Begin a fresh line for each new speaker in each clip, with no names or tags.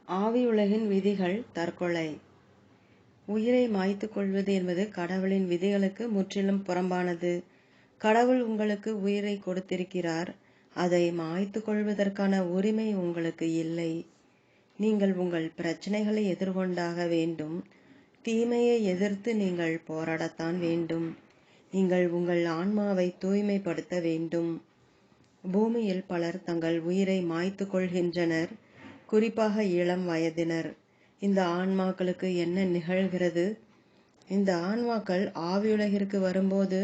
ஆவியுலகின் விதிகள் தற்கொலை. உயிரை மாய்த்துக் கொள்வது என்பது கடவுளின் விதிகளுக்கு முற்றிலும் புறம்பானது. கடவுள் உங்களுக்கு உயிரை கொடுத்திருக்கிறார். அதை மாய்த்துக் கொள்வதற்கான உரிமை உங்களுக்கு இல்லை. நீங்கள் உங்கள் பிரச்சனைகளை எதிர்கொண்டாக வேண்டும். தீமையை எதிர்த்து நீங்கள் போராடத்தான் வேண்டும். நீங்கள் உங்கள் ஆன்மாவை தூய்மைப்படுத்த வேண்டும். பூமியில் பலர் தங்கள் உயிரை மாய்த்துக் கொள்கின்றனர், குறிப்பாக இளம் வயதினர். இந்த ஆன்மாக்களுக்கு என்ன நிகழ்கிறது? இந்த ஆன்மாக்கள் ஆவியுலகிற்கு வரும்போது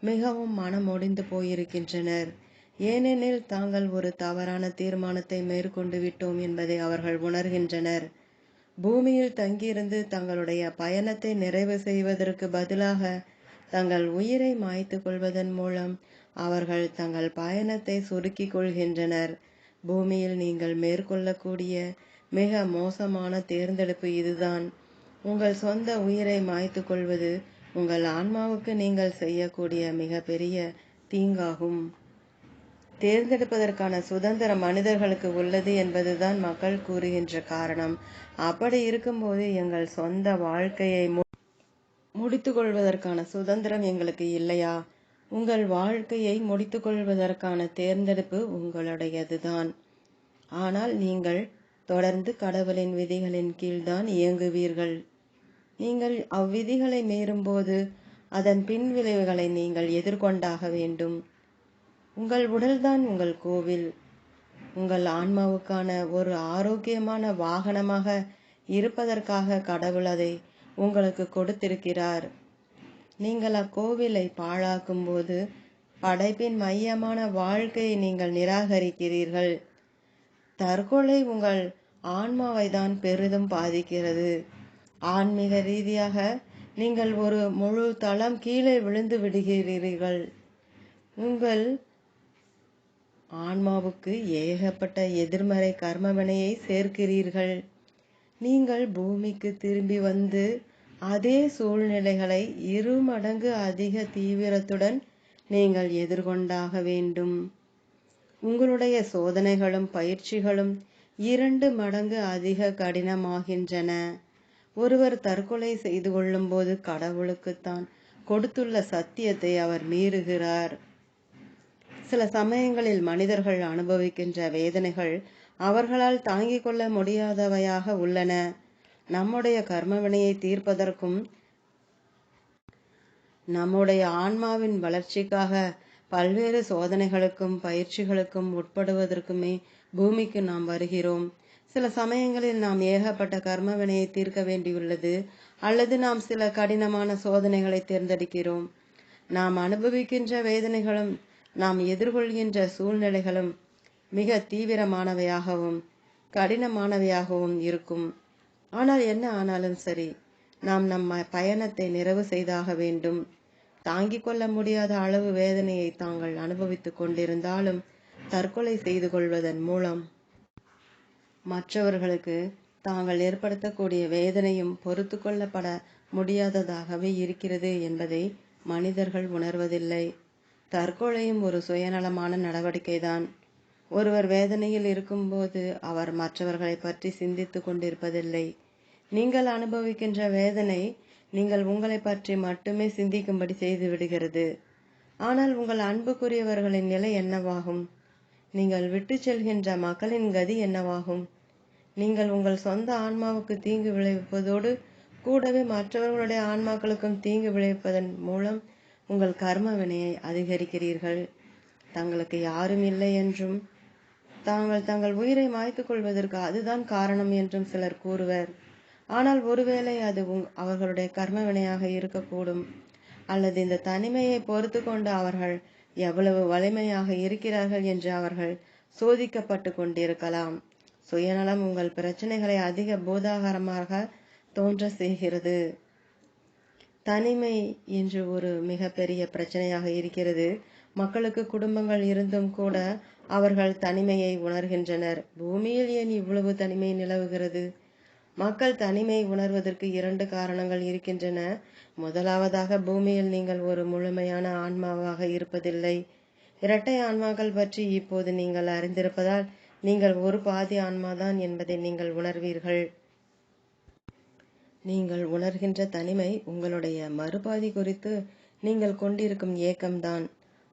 மிகவும் மனமொடிந்து போயிருக்கின்றனர். ஏனெனில் தாங்கள் ஒரு தவறான தீர்மானத்தை மேற்கொண்டு விட்டோம் என்பதை அவர்கள் உணர்கின்றனர். பூமியில் தங்கியிருந்து தங்களுடைய பயணத்தை நிறைவு செய்வதற்கு பதிலாக தங்கள் உயிரை மாய்த்துக் கொள்வதன் மூலம் அவர்கள் தங்கள் பயணத்தை சுருக்கிக் கொள்கின்றனர். பூமியில் நீங்கள் மேற்கொள்ளக்கூடிய மிக மோசமான தேர்ந்தெடுப்பு இதுதான். உங்கள் சொந்த உயிரை மாய்த்துக் கொள்வது உங்கள் ஆன்மாவுக்கு நீங்கள் செய்யக்கூடிய மிகப்பெரிய தீங்காகும். தேர்ந்தெடுப்பதற்கான சுதந்திரம் மனிதர்களுக்கு உள்ளது என்பதுதான் மக்கள் கூறுகின்ற காரணம். அப்படி இருக்கும்போது எங்கள் சொந்த வாழ்க்கையை முடித்துக் கொள்வதற்கான சுதந்திரம் எங்களுக்கு இல்லையா? உங்கள் வாழ்க்கையை முடித்துக் கொள்வதற்கான தேர்ந்தெடுப்பு உங்களுடையதுதான். ஆனால் நீங்கள் தொடர்ந்து கடவுளின் விதிகளின் கீழ்தான் இயங்குவீர்கள். நீங்கள் அவ்விதிகளை மீறும்போது அதன் பின்விளைவுகளை நீங்கள் எதிர்கொண்டாக வேண்டும். உங்கள் உடல்தான் உங்கள் கோவில். உங்கள் ஆன்மாவுக்கான ஒரு ஆரோக்கியமான வாகனமாக இருப்பதற்காக கடவுள் அதை உங்களுக்கு கொடுத்திருக்கிறார். நீங்கள் அக்கோவிலை பாழாக்கும் போது படைப்பின் மையமான வாழ்க்கையை நீங்கள் நிராகரிக்கிறீர்கள். தற்கொலை உங்கள் ஆன்மாவை தான் பெரிதும் பாதிக்கிறது. ஆன்மீக ரீதியாக நீங்கள் ஒரு முழு தளம் கீழே விழுந்து விடுகிறீர்கள். உங்கள் ஆன்மாவுக்கு ஏகப்பட்ட எதிர்மறை கர்மவினையை சேர்க்கிறீர்கள். நீங்கள் பூமிக்கு திரும்பி வந்து அதே சூழ்நிலைகளை 2 மடங்கு அதிக தீவிரத்துடன் நீங்கள் எதிர்கொண்டாக வேண்டும். உங்களுடைய சோதனைகளும் பயிற்சிகளும் 2 மடங்கு அதிக கடினமாகின்றன. ஒருவர் தற்கொலை செய்து கொள்ளும் போது கடவுளுக்குத்தான் கொடுத்துள்ள சத்தியத்தை அவர் மீறுகிறார். சில சமயங்களில் மனிதர்கள் அனுபவிக்கின்ற வேதனைகள் அவர்களால் தாங்கிக் கொள்ள முடியாதவையாக உள்ளன. நம்முடைய கர்மவினையை தீர்ப்பதற்கும் நம்முடைய ஆன்மாவின் வளர்ச்சிக்காக பல்வேறு சோதனைகளுக்கும் பயிற்சிகளுக்கும் உட்படுவதற்குமே பூமிக்கு நாம் வருகிறோம். சில சமயங்களில் நாம் ஏகப்பட்ட கர்மவினையை தீர்க்க வேண்டியுள்ளது, அல்லது நாம் சில கடினமான சோதனைகளை தேர்ந்தெடுக்கிறோம். நாம் அனுபவிக்கின்ற வேதனைகளும் நாம் எதிர்கொள்கின்ற சூழ்நிலைகளும் மிக தீவிரமானவையாகவும் கடினமானவையாகவும் இருக்கும். ஆனால் என்ன ஆனாலும் சரி, நாம் நம்ம பயணத்தை நிறைவு செய்தாக வேண்டும். தாங்கிக் கொள்ள முடியாத அளவு வேதனையை தாங்கள் அனுபவித்துக் கொண்டிருந்தாலும் தற்கொலை செய்து கொள்வதன் மூலம் மற்றவர்களுக்கு தாங்கள் ஏற்படுத்தக்கூடிய வேதனையும் பொறுத்து கொள்ளப்பட முடியாததாகவே இருக்கிறது என்பதை மனிதர்கள் உணர்வதில்லை. தற்கொலையும் ஒரு சுயநலமான நடவடிக்கைதான். ஒருவர் வேதனையில் இருக்கும்போது அவர் மற்றவர்களை பற்றி சிந்தித்து கொண்டிருப்பதில்லை. நீங்கள் அனுபவிக்கின்ற வேதனை நீங்கள் உங்களை பற்றி மட்டுமே சிந்திக்கும்படி செய்து விடுகிறது. ஆனால் உங்கள் அன்புக்குரியவர்களின் நிலை என்னவாகும்? நீங்கள் விட்டு செல்கின்ற மக்களின் கதி என்னவாகும்? நீங்கள் உங்கள் சொந்த ஆன்மாவுக்கு தீங்கு விளைவிப்பதோடு கூடவே மற்றவர்களுடைய ஆன்மாக்களுக்கும் தீங்கு விளைவிப்பதன் மூலம் உங்கள் கர்ம வினையை அதிகரிக்கிறீர்கள். தங்களுக்கு யாரும் இல்லை என்றும் தங்கள் உயிரை மாய்த்துக் கொள்வதற்கு அதுதான் காரணம் என்றும் சிலர் கூறுவர். ஆனால் ஒருவேளை அது அவர்களுடைய கர்ம வினையாக இருக்கக்கூடும். அல்லது இந்த தனிமையை பொறுத்து கொண்டு அவர்கள் எவ்வளவு வலிமையாக இருக்கிறார்கள் என்று அவர்கள் சோதிக்கப்பட்டு கொண்டிருக்கலாம். சுயநலம் உங்கள் பிரச்சனைகளை அதிக பூதாகரமாக தோன்ற செய்கிறது. தனிமை என்று ஒரு மிகப்பெரிய பிரச்சனையாக இருக்கிறது. மக்களுக்கு குடும்பங்கள் இருந்தும் கூட அவர்கள் தனிமையை உணர்கின்றனர். பூமியில் ஏன் இவ்வளவு தனிமை நிலவுகிறது? மக்கள் தனிமை உணர்வதற்கு 2 காரணங்கள் இருக்கின்றன. முதலாவதாக, பூமியில் நீங்கள் ஒரு முழுமையான ஆன்மாவாக இருப்பதில்லை. இரட்டை ஆன்மாக்கள் பற்றி இப்போது நீங்கள் அறிந்திருப்பதால் நீங்கள் ஒரு பாதி ஆன்மாதான் என்பதை நீங்கள் உணர்வீர்கள். நீங்கள் உணர்கின்ற தனிமை உங்களுடைய மறுபாதி குறித்து நீங்கள் கொண்டிருக்கும் ஏக்கம்தான்.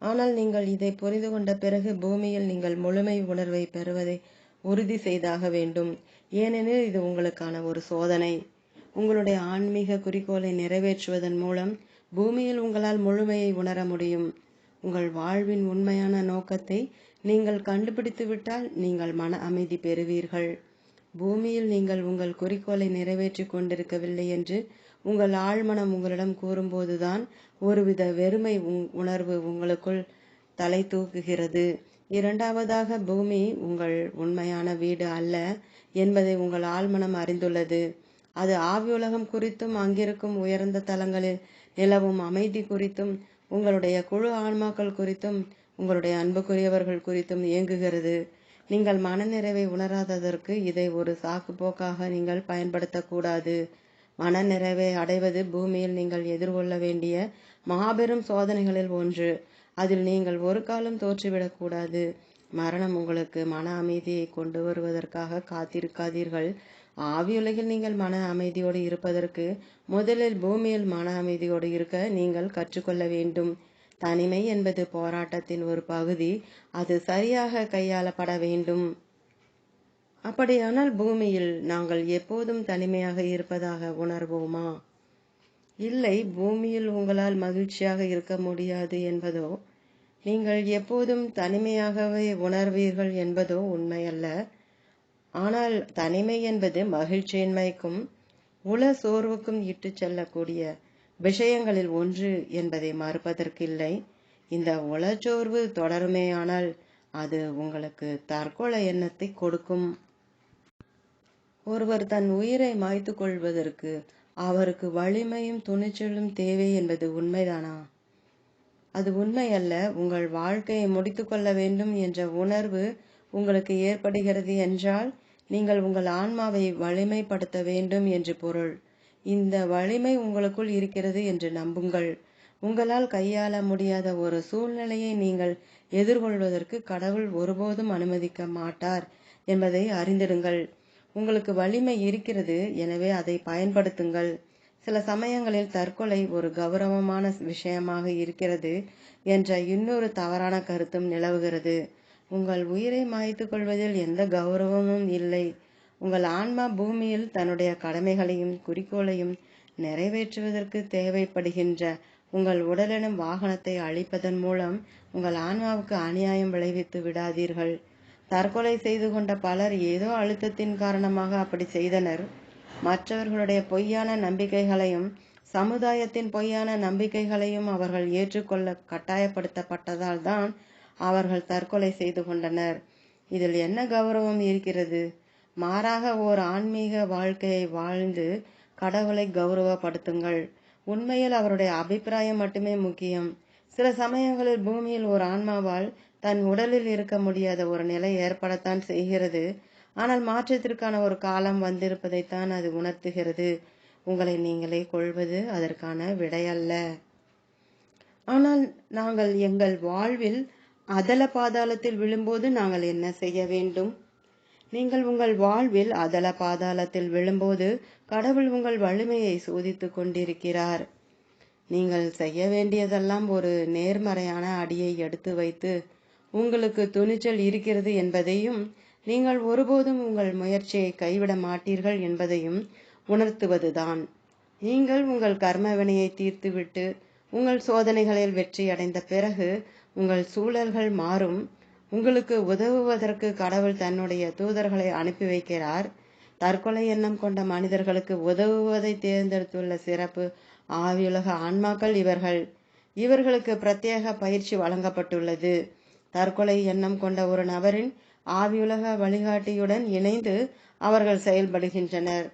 ஆனால் நீங்கள் இதை புரிந்து கொண்ட பிறகு பூமியில் நீங்கள் முழுமை உணர்வை பெறுவதை உறுதி செய்தாக வேண்டும். ஏனெனில் இது உங்களுக்கான ஒரு சோதனை. உங்களுடைய ஆன்மீக குறிக்கோளை நிறைவேற்றுவதன் மூலம் பூமியில் உங்களால் முழுமையை உணர முடியும். உங்கள் வாழ்வின் உண்மையான நோக்கத்தை நீங்கள் கண்டுபிடித்துவிட்டால் நீங்கள் மன அமைதி பெறுவீர்கள். பூமியில் நீங்கள் உங்கள் குறிக்கோளை நிறைவேற்றி கொண்டிருக்கவில்லை என்று உங்கள் ஆழ்மனம் உங்களிடம் கூறும்போதுதான் ஒருவித வெறுமை உணர்வு உங்களுக்குள் தலை தூக்குகிறது. இரண்டாவதாக, பூமி உங்கள் உண்மையான வீடு அல்ல என்பதை உங்கள் ஆழ்மனம் அறிந்துள்ளது. அது ஆவியுலகம் குறித்தும் அங்கிருக்கும் உயர்ந்த தலங்களில் நிலவும் அமைதி குறித்தும் உங்களுடைய குழு ஆன்மாக்கள் குறித்தும் உங்களுடைய அன்புக்குரியவர்கள் குறித்தும் இயங்குகிறது. நீங்கள் மனநிறைவை உணராததற்கு இதை ஒரு சாக்கு போக்காக நீங்கள் பயன்படுத்தக்கூடாது. மனநிறைவை அடைவது பூமியில் நீங்கள் எதிர்கொள்ள வேண்டிய மாபெரும் சோதனைகளில் ஒன்று. அதில் நீங்கள் ஒரு காலம் தோற்றுவிடக்கூடாது. மரணம் உங்களுக்கு மன அமைதியை கொண்டு வருவதற்காக காத்திருக்காதீர்கள். ஆவியுலகில் நீங்கள் மன அமைதியோடு இருப்பதற்கு முதலில் பூமியில் மன அமைதியோடு இருக்க நீங்கள் கற்றுக்கொள்ள வேண்டும். தனிமை என்பது போராட்டத்தின் ஒரு பகுதி. அது சரியாக கையாளப்பட வேண்டும். அப்படியானால் பூமியில் நாங்கள் எப்போதும் தனிமையாக இருப்பதாக உணர்வோமா? இல்லை, பூமியில் உங்களால் மகிழ்ச்சியாக இருக்க முடியாது என்பதோ, நீங்கள் எப்போதும் தனிமையாகவே உணர்வீர்கள் என்பதோ உண்மையல்ல. ஆனால் தனிமை என்பது மகிழ்ச்சியின்மைக்கும் உள சோர்வுக்கும் இட்டு செல்லக்கூடிய விஷயங்களில் ஒன்று என்பதை மறுப்பதற்கில்லை. இந்த உளச்சோர்வு தொடருமேயானால் அது உங்களுக்கு தற்கொலை எண்ணத்தை கொடுக்கும். ஒருவர் தன் உயிரை மாய்த்து கொள்வதற்கு அவருக்கு வலிமையும் துணிச்சலும் தேவை என்பது உண்மைதானா? அது உண்மையல்ல. உங்கள் வாழ்க்கையை முடித்து கொள்ள வேண்டும் என்ற உணர்வு உங்களுக்கு ஏற்படுகிறது என்றால் நீங்கள் உங்கள் ஆன்மாவை வலிமைப்படுத்த வேண்டும் என்று பொருள். இந்த வலிமை உங்களுக்குள் இருக்கிறது என்று நம்புங்கள். உங்களால் கையாள முடியாத ஒரு சூழ்நிலையை நீங்கள் எதிர்கொள்வதற்கு கடவுள் ஒருபோதும் அனுமதிக்க மாட்டார் என்பதை அறிந்திடுங்கள். உங்களுக்கு வலிமை இருக்கிறது, எனவே அதை பயன்படுத்துங்கள். சில சமயங்களில் தற்கொலை ஒரு கௌரவமான விஷயமாக இருக்கிறது என்ற இன்னொரு தவறான கருத்தும் நிலவுகிறது. உங்கள் உயிரை மாய்த்து கொள்வதில் எந்த கௌரவமும் இல்லை. உங்கள் ஆன்மா பூமியில் தன்னுடைய கடமைகளையும் குறிக்கோளையும் நிறைவேற்றுவதற்கு தேவைப்படுகின்ற உங்கள் உடலெனும் வாகனத்தை அழிப்பதன் மூலம் உங்கள் ஆன்மாவுக்கு அநியாயம் விளைவித்து விடாதீர்கள். தற்கொலை செய்து கொண்ட பலர் ஏதோ அழுத்தத்தின் காரணமாக அப்படி செய்தனர். மற்றவர்களுடைய பொய்யான நம்பிக்கைகளையும் சமுதாயத்தின் பொய்யான நம்பிக்கைகளையும் அவர்கள் ஏற்றுக்கொள்ள கட்டாயப்படுத்தப்பட்டதால் தான் அவர்கள் தற்கொலை செய்து கொண்டனர். இதில் என்ன கௌரவம் இருக்கிறது? மாறாக ஓர் ஆன்மீக வாழ்க்கையை வாழ்ந்து கடவுளை கௌரவப்படுத்துங்கள். உண்மையில் அவருடைய அபிப்பிராயம் மட்டுமே முக்கியம். சில சமயங்களில் பூமியில் ஒரு ஆன்மாவால் தன் உடலில் இருக்க முடியாத ஒரு நிலை ஏற்படத்தான் செய்கிறது. ஆனால் மாற்றத்திற்கான ஒரு காலம் வந்திருப்பதைத்தான் அது உணர்த்துகிறது. உங்களை நீங்களே கொள்வது அதற்கான விடையல்ல. ஆனால் நாங்கள் எங்கள் வாழ்வில் அதல பாதாளத்தில் விழும்போது நாங்கள் என்ன செய்ய வேண்டும்? நீங்கள் உங்கள் வாழ்வில் அதல பாதாளத்தில் விழும்போது கடவுள் உங்கள் வலிமையை சோதித்து கொண்டிருக்கிறார். நீங்கள் செய்ய வேண்டியதெல்லாம் ஒரு நேர்மறையான அடியை எடுத்து வைத்து உங்களுக்கு துணிச்சல் இருக்கிறது என்பதையும் நீங்கள் ஒருபோதும் உங்கள் முயற்சியை கைவிட மாட்டீர்கள் என்பதையும் உணர்த்துவதுதான். நீங்கள் உங்கள் கர்ம வினையை தீர்த்துவிட்டு உங்கள் சோதனைகளில் வெற்றி அடைந்த பிறகு உங்கள் சூழல்கள் மாறும். உங்களுக்கு உதவுவதற்கு கடவுள் தன்னுடைய தூதர்களை அனுப்பி வைக்கிறார். தற்கொலை எண்ணம் கொண்ட மனிதர்களுக்கு உதவுவதை தேர்ந்தெடுத்துள்ள சிறப்பு ஆவியுலக ஆன்மாக்கள் இவர்கள். இவர்களுக்கு பிரத்யேக பயிற்சி வழங்கப்பட்டுள்ளது. தற்கொலை எண்ணம் கொண்ட ஒரு நபரின் ஆவியுலக வழிகாட்டியுடன் இணைந்து அவர்கள் செயல்படுகின்றனர்.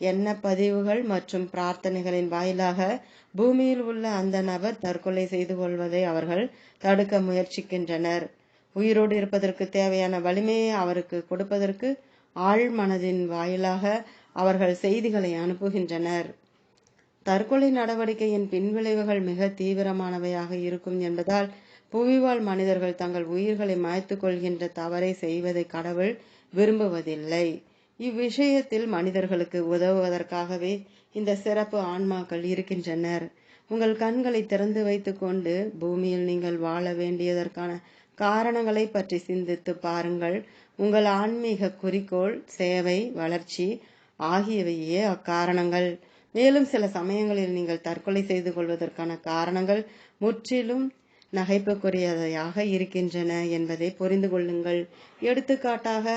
எண்ண பதிவுகள் மற்றும் பிரார்த்தனைகளின் வாயிலாக பூமியில் உள்ள அந்த நபர் தற்கொலை செய்து கொள்வதை அவர்கள் தடுக்க முயற்சிக்கின்றனர். உயிரோடு இருப்பதற்கு தேவையான வலிமையை அவருக்கு கொடுப்பதற்கு ஆழ் மனதின் வாயிலாக அவர்கள் செய்திகளை அனுப்புகின்றனர். தற்கொலை நடவடிக்கையின் பின்விளைவுகள் மிக தீவிரமானவையாக இருக்கும் என்பதால் புவிவாழ் மனிதர்கள் தங்கள் உயிர்களை மாய்த்து கொள்கின்ற தவறை செய்வதை கடவுள் விரும்புவதில்லை. இவ்விஷயத்தில் மனிதர்களுக்கு உதவுவதற்காகவே இந்த சிறப்பு ஆன்மாக்கள் இருக்கின்றனர். உங்கள் கண்களை திறந்து வைத்துக் கொண்டு பூமியில் நீங்கள் வாழ வேண்டியதற்கான காரணங்களை பற்றி சிந்தித்து பாருங்கள். உங்கள் ஆன்மீக குறிக்கோள், சேவை, வளர்ச்சி ஆகியவையே அக்காரணங்கள். மேலும் சில சமயங்களில் நீங்கள் தற்கொலை செய்து கொள்வதற்கான காரணங்கள் முற்றிலும் நகைப்புக்குரியதையாக இருக்கின்றன என்பதை புரிந்து கொள்ளுங்கள். எடுத்துக்காட்டாக,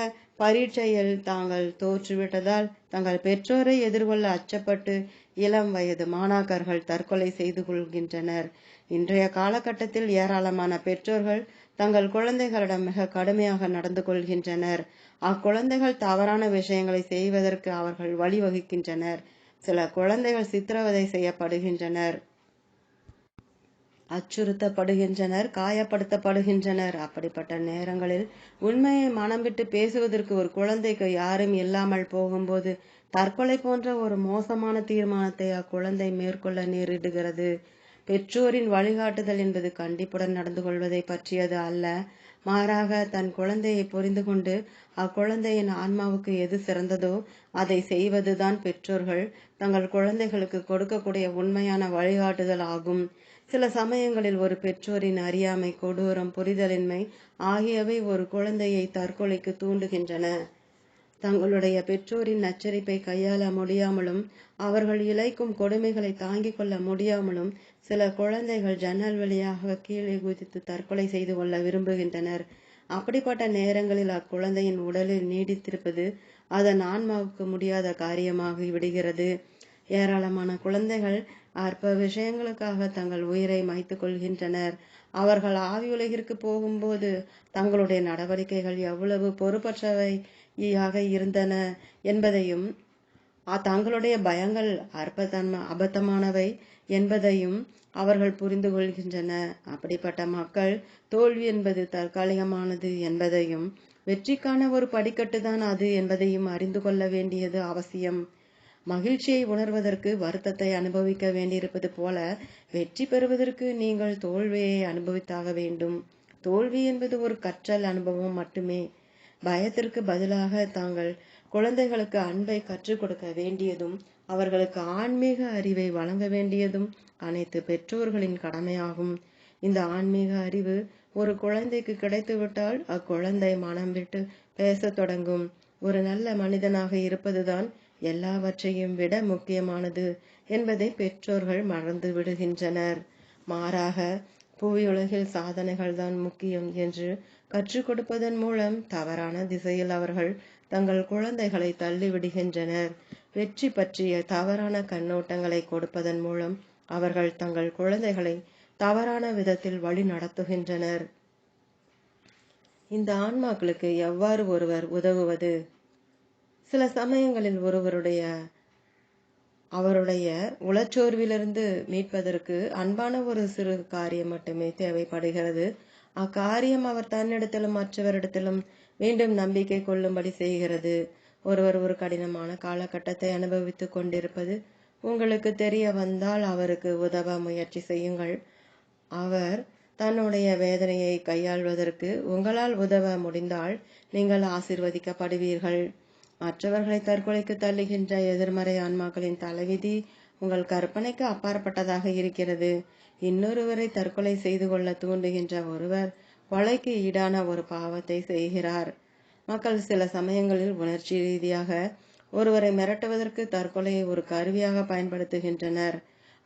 பரீட்சையில் தாங்கள் தோற்றுவிட்டதால் தங்கள் பெற்றோரை எதிர்கொள்ள அச்சப்பட்டு இளம் வயது மாணாக்கர்கள் தற்கொலை செய்து கொள்கின்றனர். இன்றைய காலகட்டத்தில் ஏராளமான பெற்றோர்கள் தங்கள் குழந்தைகளிடம் மிக கடுமையாக நடந்து கொள்கின்றனர். அக்குழந்தைகள் தவறான விஷயங்களை செய்வதற்கு அவர்கள் வழிவகுக்கின்றனர். சில குழந்தைகள் சித்திரவதை செய்யப்படுகின்றனர், அச்சுறுத்தப்படுகின்றனர், காயப்படுத்தப்படுகின்றனர். அப்படிப்பட்ட நேரங்களில் உண்மையை மனம் விட்டு பேசுவதற்கு ஒரு குழந்தைக்கு யாரும் இல்லாமல் போகும்போது தற்கொலை போன்ற ஒரு மோசமான தீர்மானத்தை அக்குழந்தை மேற்கொள்ள நேரிடுகிறது. பெற்றோரின் வழிகாட்டுதல் என்பது கண்டிப்புடன் நடந்து கொள்வதை பற்றியது அல்ல. மாறாக தன் குழந்தையை புரிந்து கொண்டு அக்குழந்தையின் ஆன்மாவுக்கு எது சிறந்ததோ அதை செய்வதுதான் பெற்றோர்கள் தங்கள் குழந்தைகளுக்கு கொடுக்கக்கூடிய உண்மையான வழிகாட்டுதல் ஆகும். சில சமயங்களில் ஒரு பெற்றோரின் அறியாமை, கொடூரம், புரிதலின்மை ஆகியவை ஒரு குழந்தையை தற்கொலைக்கு தூண்டுகின்றன. தங்களுடைய பெற்றோரின் நச்சரிப்பை கையாள முடியாமலும் அவர்கள் இழைக்கும் கொடுமைகளை தாங்கிக் கொள்ள முடியாமலும் சில குழந்தைகள் ஜன்னல் வழியாக கீழே குதித்து தற்கொலை செய்து கொள்ள விரும்புகின்றனர். அப்படிப்பட்ட நேரங்களில் அக்குழந்தையின் உடலில் நீடித்திருப்பது அதன் ஆன்மாவுக்கு முடியாத காரியமாகி விடுகிறது. ஏராளமான குழந்தைகள் அற்ப விஷயங்களுக்காக தங்கள் உயிரை மாய்த்து கொள்கின்றனர். அவர்கள் ஆவி உலகிற்கு போகும்போது தங்களுடைய நடவடிக்கைகள் எவ்வளவு பொறுப்பற்றவையாக இருந்தன என்பதையும் தங்களுடைய பயங்கள் அபத்தமானவை என்பதையும் அவர்கள் புரிந்து கொள்கின்றன. அப்படிப்பட்ட மக்கள் தோல்வி என்பது தற்காலிகமானது என்பதையும் வெற்றிக்கான ஒரு படிக்கட்டுதான் அது என்பதையும் அறிந்து கொள்ள வேண்டியது அவசியம். மகிழ்ச்சியை உணர்வதற்கு வருத்தத்தை அனுபவிக்க வேண்டியிருப்பது போல வெற்றி பெறுவதற்கு நீங்கள் தோல்வியை அனுபவித்தாக வேண்டும். தோல்வி என்பது ஒரு கற்றல் அனுபவம் மட்டுமே. பயத்திற்கு பதிலாக தாங்கள் குழந்தைகளுக்கு அன்பை கற்றுக் கொடுக்க வேண்டியதும் அவர்களுக்கு ஆன்மீக அறிவை வழங்க வேண்டியதும் அனைத்து பெற்றோர்களின் கடமையாகும். இந்த ஆன்மீக அறிவு ஒரு குழந்தைக்கு கிடைத்துவிட்டால் அக்குழந்தை மனம் விட்டு பேசத் தொடங்கும். ஒரு நல்ல மனிதனாக இருப்பதுதான் எல்லாவற்றையும் விட முக்கியமானது என்பதை பெற்றோர்கள் மறந்து விடுகின்றனர். மாறாக புவியுலகில் சாதனைகள் தான் முக்கியம் என்று கற்றுக் கொடுப்பதன் மூலம் தவறான திசையில் அவர்கள் தங்கள் குழந்தைகளை தள்ளிவிடுகின்றனர். வெற்றி பற்றிய தவறான கண்ணோட்டங்களை கொடுப்பதன் மூலம் அவர்கள் தங்கள் குழந்தைகளை தவறான விதத்தில் வழி நடத்துகின்றனர். இந்த ஆன்மாக்களுக்கு எவ்வாறு ஒருவர் உதவுவது? சில சமயங்களில் அவருடைய உளச்சோர்விலிருந்து மீட்பதற்கு அன்பான ஒரு சிறு காரியம் மட்டுமே தேவைப்படுகிறது. அக்காரியம் அவர் தன்னிடத்திலும் மற்றவரிடத்திலும் மீண்டும் நம்பிக்கை கொள்ளும்படி செய்கிறது. ஒருவர் ஒரு கடினமான காலகட்டத்தை அனுபவித்துக் கொண்டிருப்பது உங்களுக்கு தெரிய வந்தால் அவருக்கு உதவ முயற்சி செய்யுங்கள். அவர் தன்னுடைய வேதனையை கையாள்வதற்கு உங்களால் உதவ முடிந்தால் நீங்கள் ஆசீர்வதிக்கப்படுவீர்கள். மற்றவர்களை தற்கொலைக்கு தள்ளுகின்ற எதிர்மறை ஆன்மாக்களின் தலைவிதி உங்கள் கற்பனைக்கு அப்பாற்பட்டதாக இருக்கிறது. இன்னொருவரை தற்கொலை செய்து கொள்ள தூண்டுகின்ற ஒருவர் கொலைக்கு ஈடான ஒரு பாவத்தை செய்கிறார். மக்கள் சில சமயங்களில் உணர்ச்சி ரீதியாக ஒருவரை மிரட்டுவதற்கு தற்கொலையை ஒரு கருவியாக பயன்படுத்துகின்றனர்.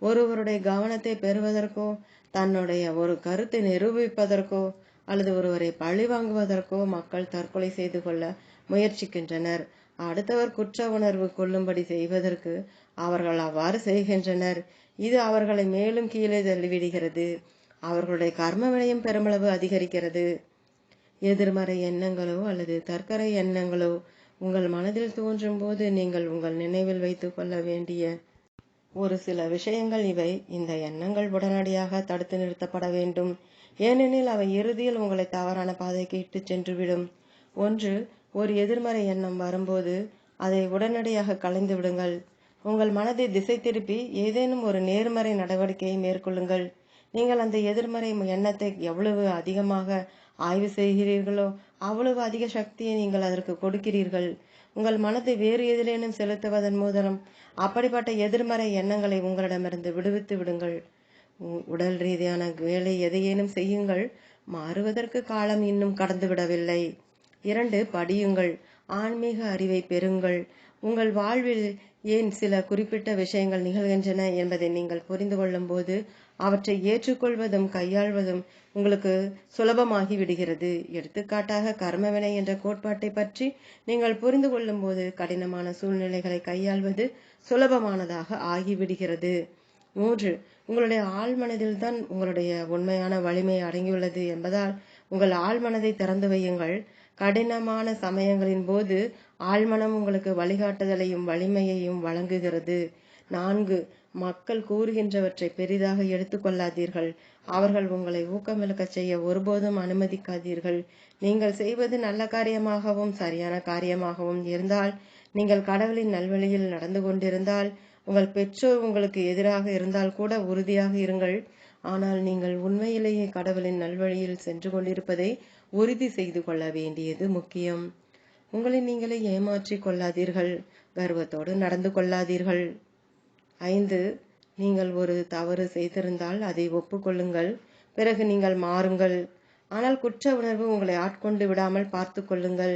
ஒருவருடைய கவனத்தை பெறுவதற்கோ தன்னுடைய ஒரு கருத்தை நிரூபிப்பதற்கோ அல்லது ஒருவரை பழி வாங்குவதற்கோ மக்கள் தற்கொலை செய்து கொள்ள முயற்சிக்கின்றனர். அடுத்தவர் குற்ற உணர்வு கொள்ளும்படி செய்வதற்கு அவர்கள் அவ்வாறு செய்கின்றனர். இது அவர்களை மேலும் கீழே தள்ளிவிடுகிறது. அவர்களுடைய கர்ம வினையும் பெருமளவு அதிகரிக்கிறது. எதிர்மறை எண்ணங்களோ அல்லது தற்கொலை எண்ணங்களோ உங்கள் மனதில் தோன்றும் போது நீங்கள் உங்கள் நினைவில் வைத்துக் கொள்ள வேண்டிய ஒரு சில விஷயங்கள் இவை. இந்த எண்ணங்கள் உடனடியாக தடுத்து நிறுத்தப்பட வேண்டும். ஏனெனில் அவை இறுதியில் உங்களை தவறான பாதைக்கு இட்டு சென்றுவிடும். ஒன்று, ஒரு எதிர்மறை எண்ணம் வரும்போது அதை உடனடியாக கலைந்து விடுங்கள். உங்கள் மனதை திசை திருப்பி ஏதேனும் ஒரு நேர்மறை நடவடிக்கையை மேற்கொள்ளுங்கள். நீங்கள் அந்த எதிர்மறை எண்ணத்தை எவ்வளவு அதிகமாக ஆய்வு செய்கிறீர்களோ அவ்வளவு அதிக சக்தியை நீங்கள் அதற்கு கொடுக்கிறீர்கள். உங்கள் மனதை வேறு எதிலேனும் செலுத்துவதன் மூலம் அப்படிப்பட்ட எதிர்மறை எண்ணங்களை உங்களிடமிருந்து விடுவித்து விடுங்கள். உடல் ரீதியான வேலை எதையேனும் செய்யுங்கள். மாறுவதற்கு காலம் இன்னும் கடந்துவிடவில்லை. 2. படியுங்கள். ஆன்மீக அறிவை பெறுங்கள். உங்கள் வாழ்வில் ஏன் சில குறிப்பிட்ட விஷயங்கள் நிகழ்கின்றன என்பதை நீங்கள் புரிந்து கொள்ளும் போது அவற்றை ஏற்றுக்கொள்வதும் கையாள்வதும் உங்களுக்கு சுலபமாகி விடுகிறது. எடுத்துக்காட்டாக கர்மவினை என்ற கோட்பாட்டை பற்றி நீங்கள் புரிந்து கொள்ளும் போது கடினமான சூழ்நிலைகளை கையாள்வது சுலபமானதாக ஆகிவிடுகிறது. 3. உங்களுடைய ஆழ்மனதில்தான் உங்களுடைய உண்மையான வலிமை அடங்கியுள்ளது என்பதால் உங்கள் ஆழ்மனதை திறந்து வையுங்கள். கடினமான சமயங்களின் போது ஆழ்மனம் உங்களுக்கு வழிகாட்டுதலையும் வலிமையையும் வழங்குகிறது. 4. மக்கள் கூறுகின்றவற்றை பெரிதாக எடுத்துக்கொள்ளாதீர்கள். அவர்கள் உங்களை ஊக்கமிழக்கச் செய்ய ஒருபோதும் அனுமதிக்காதீர்கள். நீங்கள் செய்வது நல்ல காரியமாகவும் சரியான காரியமாகவும் இருந்தால், நீங்கள் கடவுளின் நல்வழியில் நடந்து கொண்டிருந்தால், உங்கள் பெற்றோர் உங்களுக்கு எதிராக இருந்தால் கூட உறுதியாக இருங்கள். ஆனால் நீங்கள் உண்மையிலேயே கடவுளின் நல்வழியில் சென்று கொண்டிருப்பதை உறுதி செய்து கொள்ள வேண்டியது முக்கியம். உங்களை நீங்களே ஏமாற்றிக் கொள்ளாதீர்கள். கர்வத்தோடு நடந்து கொள்ளாதீர்கள். 5. நீங்கள் ஒரு தவறு செய்திருந்தால் அதை ஒப்புக்கொள்ளுங்கள். பிறகு நீங்கள் மாறுங்கள். ஆனால் குற்ற உணர்வு உங்களை ஆட்கொண்டு விடாமல் பார்த்து கொள்ளுங்கள்.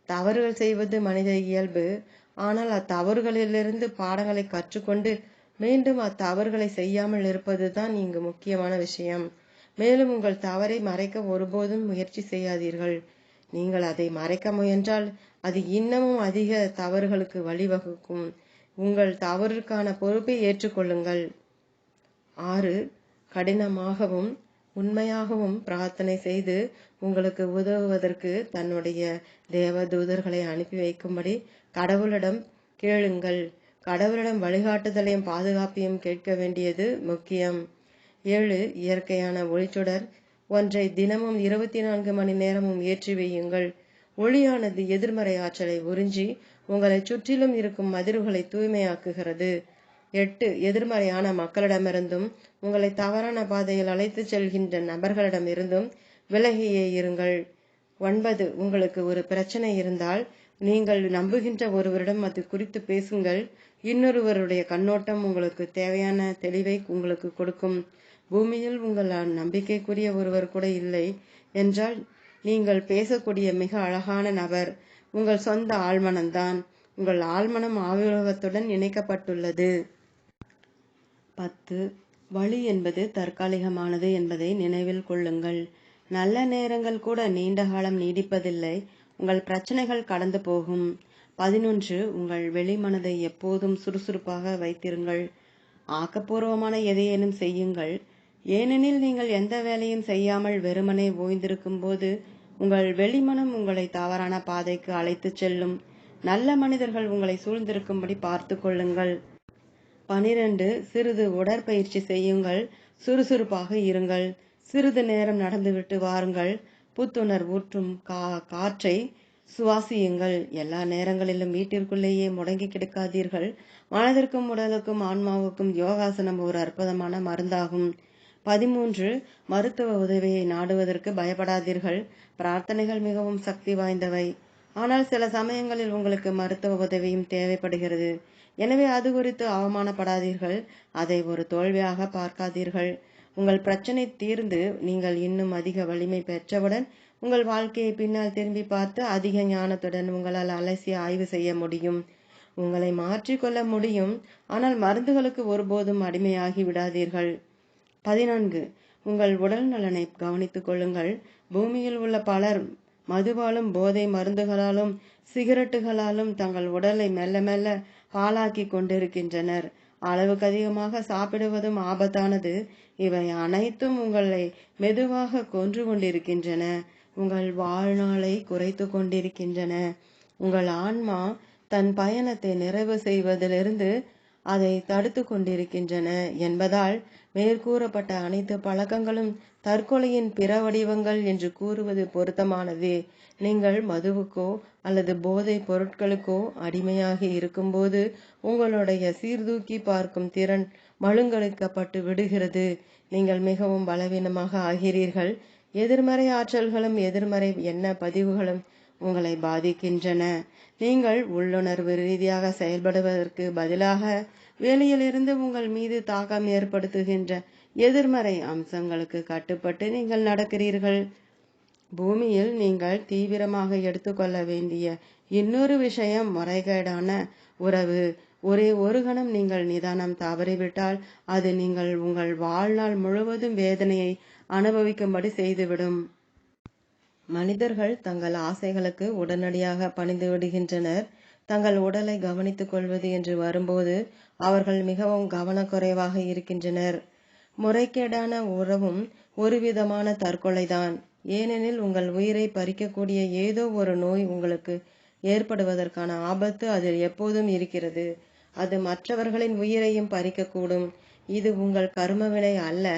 தவறுகள் செய்வது மனித இயல்பு. ஆனால் அத்தவறுகளிலிருந்து பாடங்களை கற்றுக்கொண்டு மீண்டும் அத்தவறுகளை செய்யாமல் இருப்பதுதான் இங்கு முக்கியமான விஷயம். மேலும் உங்கள் தவறை மறைக்க ஒருபோதும் முயற்சி செய்யாதீர்கள். நீங்கள் அதை மறைக்க முயன்றால் அது இன்னமும் அதிக தவறுகளுக்கு வழிவகுக்கும். உங்கள் தவறுக்கான பொறுப்பை ஏற்றுக்கொள்ளுங்கள். 6. கடினமாகவும் உண்மையாகவும் பிரார்த்தனை செய்து உங்களுக்கு உதவுவதற்கு தன்னுடைய தேவதூதர்களை அனுப்பி வைக்கும்படி கடவுளிடம் கேளுங்கள். கடவுளிடம் வழிகாட்டுதலையும் பாதுகாப்பையும் கேட்க வேண்டியது முக்கியம். 7. இயற்கையான ஒளிச்சுடர் ஒன்றை தினமும் 24 மணி நேரமும் ஏற்றி வையுங்கள். ஒளியானது எதிர்மறை ஆற்றலை உறிஞ்சி உங்களை சுற்றிலும் இருக்கும் மதில்களை தூய்மையாக்குகிறது. 8. எதிர்மறையான மக்களிடமிருந்தும் உங்களை தவறான பாதையில் அழைத்து செல்கின்ற நபர்களிடமிருந்தும் விலகியே இருங்கள். 9. உங்களுக்கு ஒரு பிரச்சனை இருந்தால் நீங்கள் நம்புகின்ற ஒருவரிடம் அது குறித்து பேசுங்கள். இன்னொருவருடைய கண்ணோட்டம் உங்களுக்கு தேவையான தெளிவை உங்களுக்கு கொடுக்கும். பூமியில் உங்கள் நம்பிக்கைக்குரிய ஒருவர் கூட இல்லை என்றால் நீங்கள் பேசக்கூடிய மிக அழகான நபர் உங்கள் சொந்த ஆழ்மனம்தான். உங்கள் ஆழ்மனம் ஆய்வுலகத்துடன் இணைக்கப்பட்டுள்ளது. 10. வலி என்பது தற்காலிகமானது என்பதை நினைவில் கொள்ளுங்கள். நல்ல நேரங்கள் கூட நீண்ட காலம் நீடிப்பதில்லை. உங்கள் பிரச்சனைகள் கடந்து போகும். 11. உங்கள் வெளிமனதை எப்போதும் சுறுசுறுப்பாக வைத்திருங்கள். ஆக்கப்பூர்வமான எதையேனும் செய்யுங்கள். ஏனெனில் நீங்கள் எந்த வேலையும் செய்யாமல் வெறுமனே ஓய்ந்திருக்கும் போது உங்கள் வெளிமனம் உங்களை தவறான பாதைக்கு அழைத்து செல்லும். நல்ல மனிதர்கள் உங்களை சூழ்ந்திருக்கும்படி பார்த்து கொள்ளுங்கள். 12. சிறிது உடற்பயிற்சி செய்யுங்கள். சுறுசுறுப்பாக இருங்கள். சிறிது நேரம் நடந்துவிட்டு வாருங்கள். புத்துணர்வூற்றும் காற்றை சுவாசியுங்கள். எல்லா நேரங்களிலும் வீட்டிற்குள்ளேயே முடங்கி கிடக்காதீர்கள். மனதிற்கும் உடலுக்கும் ஆன்மாவுக்கும் யோகாசனம் ஒரு அற்புதமான மருந்தாகும். 13. மருத்துவ உதவியை நாடுவதற்கு பயப்படாதீர்கள். பிரார்த்தனைகள் மிகவும் சக்தி வாய்ந்தவை. ஆனால் சில சமயங்களில் உங்களுக்கு மருத்துவ உதவியும் தேவைப்படுகிறது. எனவே அது குறித்து அவமானப்படாதீர்கள். அதை ஒரு தோல்வியாக பார்க்காதீர்கள். உங்கள் பிரச்சனை தீர்ந்து நீங்கள் இன்னும் அதிக வலிமை பெற்றவுடன் உங்கள் வாழ்க்கையை பின்னால் திரும்பி பார்த்து அதிக ஞானத்துடன் உங்களால் அலசி ஆய்வு செய்ய முடியும். உங்களை மாற்றிக்கொள்ள முடியும். ஆனால் மருந்துகளுக்கு ஒருபோதும் அடிமையாகி விடாதீர்கள். 14. உங்கள் உடல் நலனை கவனித்துக் கொள்ளுங்கள். பூமியில் உள்ள பலர் மதுவாலும் போதை மருந்துகளாலும் சிகரெட்டுகளாலும் தங்கள் உடலை மெல்ல மெல்ல பாழாக்கி கொண்டிருக்கின்றனர். அளவுக்கு அதிகமாக சாப்பிடுவதும் ஆபத்தானது. இவை அனைத்தும் உங்களை மெதுவாக கொன்று கொண்டிருக்கின்றன. உங்கள் வாழ்நாளை குறைத்து கொண்டிருக்கின்றன. உங்கள் ஆன்மா தன் பயணத்தை நிறைவு செய்வதிலிருந்து அதை தடுத்து கொண்டிருக்கின்றன என்பதால் மேற்கூறப்பட்ட அனைத்து பழக்கங்களும் தற்கொலையின் பிற வடிவங்கள் என்று கூறுவது பொருத்தமானது. நீங்கள் மதுவுக்கோ அல்லது போதைப் பொருட்களுக்கோ அடிமையாகி இருக்கும்போது உங்களுடைய சீர்தூக்கி பார்க்கும் திறன் மழுங்கடிக்கப்பட்டு விடுகிறது. நீங்கள் மிகவும் பலவீனமாக ஆகிறீர்கள். எதிர்மறை ஆற்றல்களும் எதிர்மறை எண்ண பதிவுகளும் உங்களை பாதிக்கின்றன. நீங்கள் உள்ளுணர்வு ரீதியாக செயல்படுவதற்கு பதிலாக வெளியிலிருந்து உங்கள் மீது தாக்கம் ஏற்படுத்துகின்ற எதிர்மறை அம்சங்களுக்கு கட்டுப்பட்டு நீங்கள் நடக்கிறீர்கள். பூமியில் நீங்கள் தீவிரமாக எடுத்துக்கொள்ள வேண்டிய இன்னொரு விஷயம் முறைகேடான உறவு. ஒரே ஒரு கணம் நீங்கள் நிதானம் தவறிவிட்டால் அது நீங்கள் உங்கள் வாழ்நாள் முழுவதும் வேதனையை அனுபவிக்கும்படி செய்துவிடும். மனிதர்கள் தங்கள் ஆசைகளுக்கு உடனடியாக பணிந்து விடுகின்றனர். தங்கள் உடலை கவனித்துக் கொள்வது என்று வரும்போது அவர்கள் மிகவும் கவனக்குறைவாக இருக்கின்றனர். முறைகேடான உறவும் ஒரு விதமான தற்கொலைதான். ஏனெனில் உங்கள் உயிரை பறிக்கக்கூடிய ஏதோ ஒரு நோய் உங்களுக்கு ஏற்படுவதற்கான ஆபத்து அதில் எப்போதும் இருக்கிறது. அது மற்றவர்களின் உயிரையும் பறிக்கக்கூடும். இது உங்கள் கர்மவினை அல்ல.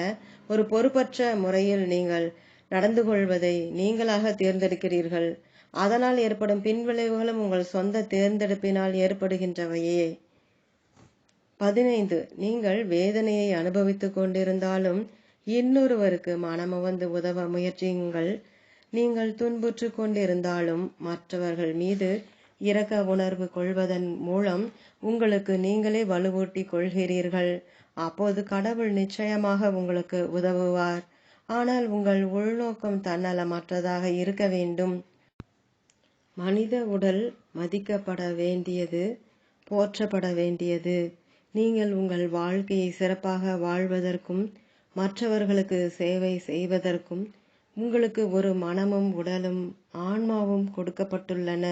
ஒரு பொறுப்பற்ற முறையில் நீங்கள் நடந்து கொள்வதை நீங்களாக தேர்ந்தெடுக்கிறீர்கள். அதனால் ஏற்படும் பின்விளைவுகளும் உங்கள் சொந்த தேர்ந்தெடுப்பினால் ஏற்படுகின்றவையே. 15. நீங்கள் வேதனையை அனுபவித்துக் கொண்டிருந்தாலும் இன்னொருவருக்கு மனமுவந்து உதவ முயற்சியுங்கள். நீங்கள் துன்புற்று கொண்டிருந்தாலும் மற்றவர்கள் மீது இரக்க உணர்வு கொள்வதன் மூலம் உங்களுக்கு நீங்களே வலுவூட்டி கொள்கிறீர்கள். அப்போது கடவுள் நிச்சயமாக உங்களுக்கு உதவுவார். ஆனால் உங்கள் உள்நோக்கம் தன்னலமற்றதாக இருக்க வேண்டும். மனித உடல் மதிக்கப்பட வேண்டியது, போற்றப்பட வேண்டியது. நீங்கள் உங்கள் வாழ்க்கையை சிறப்பாக வாழ்வதற்கும் மற்றவர்களுக்கு சேவை செய்வதற்கும் உங்களுக்கு ஒரு மனமும் உடலும் ஆன்மாவும் கொடுக்கப்பட்டுள்ளன.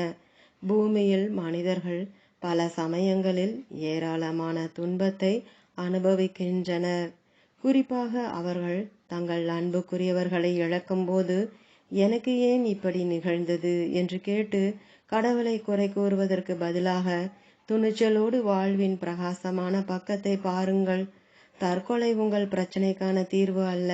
பூமியில் மனிதர்கள் பல சமயங்களில் ஏராளமான துன்பத்தை அனுபவிக்கின்றனர். குறிப்பாக அவர்கள் தங்கள் அன்புக்குரியவர்களை இழக்கும்போது எனக்கு ஏன் இப்படி நிகழ்ந்தது என்று கேட்டு கடவுளை குறை கூறுவதற்கு பதிலாக துணிச்சலோடு வாழ்வின் பிரகாசமான பக்கத்தை பாருங்கள். தற்கொலை உங்கள் பிரச்சனைக்கான தீர்வு அல்ல.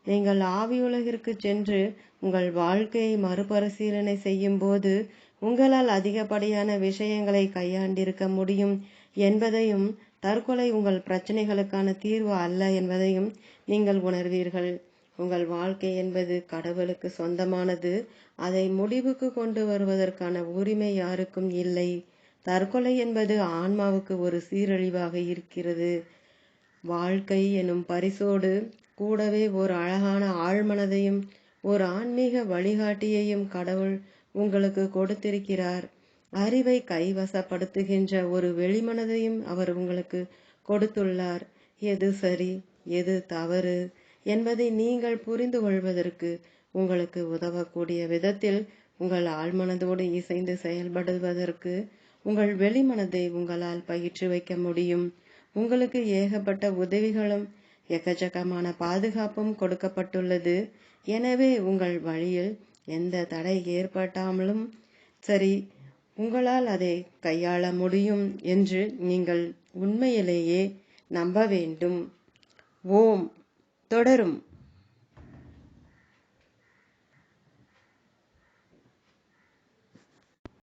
நீங்கள் ஆவியுலகிற்கு சென்று உங்கள் வாழ்க்கையை மறுபரிசீலனை செய்யும் போது உங்களால் அதிகப்படியான விஷயங்களை கையாண்டிருக்க முடியும் என்பதையும் தற்கொலை உங்கள் பிரச்சனைகளுக்கான தீர்வு அல்ல என்பதையும் நீங்கள் உணர்வீர்கள். உங்கள் வாழ்க்கை என்பது கடவுளுக்கு சொந்தமானது. அதை முடிவுக்கு கொண்டு வருவதற்கான உரிமை யாருக்கும் இல்லை. தற்கொலை என்பது ஆன்மாவுக்கு ஒரு சீரழிவாக இருக்கிறது. வாழ்க்கை எனும் பரிசோடு கூடவே ஒரு அழகான ஆழ்மனதையும் ஒரு ஆன்மீக வழிகாட்டியையும் கடவுள் உங்களுக்கு கொடுத்திருக்கிறார். அறிவை கைவசப்படுத்துகின்ற ஒரு வெளிமனதையும் அவர் உங்களுக்கு கொடுத்துள்ளார். எது சரி எது தவறு என்பதை நீங்கள் புரிந்து கொள்வதற்கு உங்களுக்கு உதவக்கூடிய விதத்தில் உங்கள் ஆழ்மனதோடு இசைந்து செயல்படுவதற்கு உங்கள் வெளிமனதை உங்களால் பயிற்சி வைக்க முடியும். உங்களுக்கு ஏகப்பட்ட உதவிகளும் எக்கச்சக்கமான பாதுகாப்பும் கொடுக்கப்பட்டுள்ளது. எனவே உங்கள் வழியில் எந்த தடை ஏற்பட்டாலும் சரி, உங்களால் அதை கையாள முடியும் என்று நீங்கள் உண்மையிலேயே நம்ப வேண்டும். ஓம். தொடரும்.